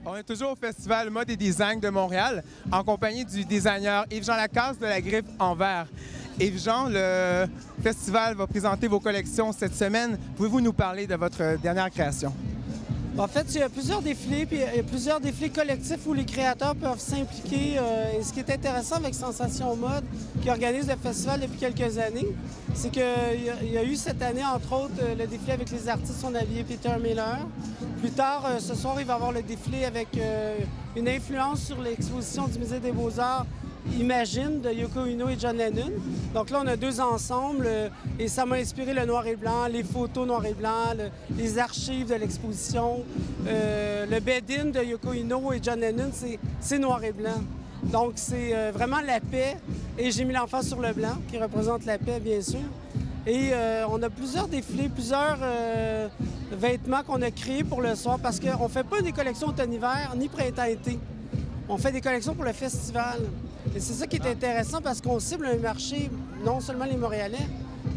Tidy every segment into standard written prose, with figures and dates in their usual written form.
On est toujours au Festival Mode et Design de Montréal en compagnie du designer Yves-Jean Lacasse de la Griffe en Vert. Yves-Jean, le festival va présenter vos collections cette semaine. Pouvez-vous nous parler de votre dernière création? En fait, il y a plusieurs défilés, puis il y a plusieurs défilés collectifs où les créateurs peuvent s'impliquer. Et ce qui est intéressant avec Sensation Mode, qui organise le festival depuis quelques années, c'est qu'il y a eu cette année, entre autres, le défilé avec les artistes son habillé Peter Miller. Plus tard, ce soir, il va y avoir le défilé avec une influence sur l'exposition du Musée des Beaux-Arts Imagine de Yoko Ono et John Lennon. Donc là, on a deux ensembles et ça m'a inspiré le noir et blanc, les photos noir et blanc, les archives de l'exposition. Le bed-in de Yoko Ono et John Lennon, c'est noir et blanc. Donc c'est vraiment la paix et j'ai mis l'enfant sur le blanc qui représente la paix, bien sûr. Et on a plusieurs défilés, plusieurs vêtements qu'on a créés pour le soir parce qu'on ne fait pas des collections automne-hiver ni printemps-été. On fait des collections pour le festival. Et c'est ça qui est intéressant parce qu'on cible un marché, non seulement les Montréalais,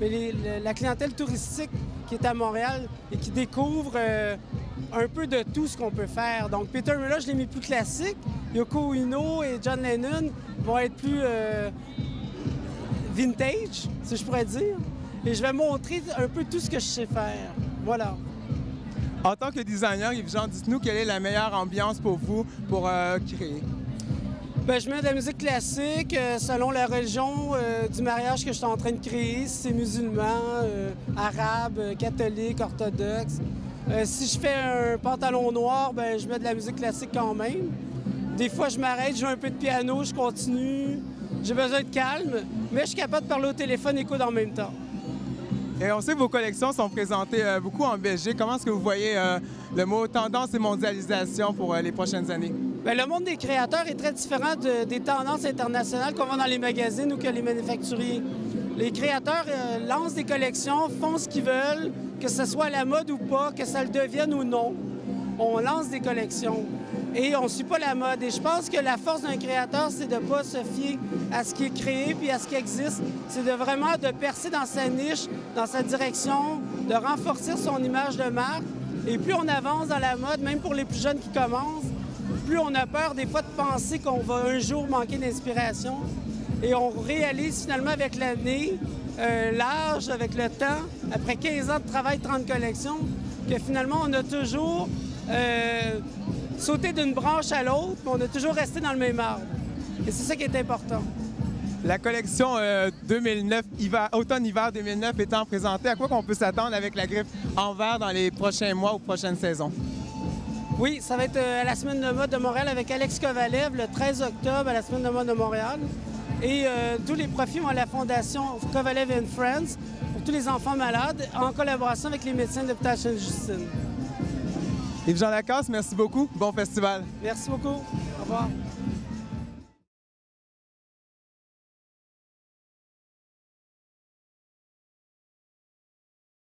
mais la clientèle touristique qui est à Montréal et qui découvre un peu de tout ce qu'on peut faire. Donc Peter Miller, je l'ai mis plus classique. Yoko Ono et John Lennon vont être plus vintage, si je pourrais dire. Et je vais montrer un peu tout ce que je sais faire. Voilà. En tant que designer, Yves-Jean, dites-nous quelle est la meilleure ambiance pour vous pour créer? Bien, je mets de la musique classique selon la religion du mariage que je suis en train de créer, si c'est musulman, arabe, catholique, orthodoxe. Si je fais un pantalon noir, bien, je mets de la musique classique quand même. Des fois, je m'arrête, je joue un peu de piano, je continue. J'ai besoin de calme, mais je suis capable de parler au téléphone et écouter en même temps. Et on sait que vos collections sont présentées beaucoup en Belgique. Comment est-ce que vous voyez le mot tendance et mondialisation pour les prochaines années? Bien, le monde des créateurs est très différent des tendances internationales qu'on voit dans les magazines ou que les manufacturiers. Les créateurs lancent des collections, font ce qu'ils veulent, que ce soit à la mode ou pas, que ça le devienne ou non. On lance des collections et on ne suit pas la mode. Et je pense que la force d'un créateur, c'est de ne pas se fier à ce qui est créé puis à ce qui existe. C'est de vraiment de percer dans sa niche, dans sa direction, de renforcer son image de marque. Et plus on avance dans la mode, même pour les plus jeunes qui commencent, plus on a peur des fois de penser qu'on va un jour manquer d'inspiration. Et on réalise finalement avec l'année, l'âge, avec le temps, après 15 ans de travail, 30 collections, que finalement on a toujours sauté d'une branche à l'autre, mais on a toujours resté dans le même arbre. Et c'est ça qui est important. La collection 2009, automne-hiver 2009 étant présentée, à quoi qu'on peut s'attendre avec la Griffe en Vert dans les prochains mois ou prochaines saisons? Oui, ça va être à la Semaine de mode de Montréal avec Alex Kovalev le 13 octobre à la Semaine de mode de Montréal. Et tous les profits vont à la Fondation Kovalev & Friends pour tous les enfants malades en collaboration avec les médecins de l'hôpital Sainte-Justine. Yves-Jean Lacasse, merci beaucoup. Bon festival. Merci beaucoup. Au revoir.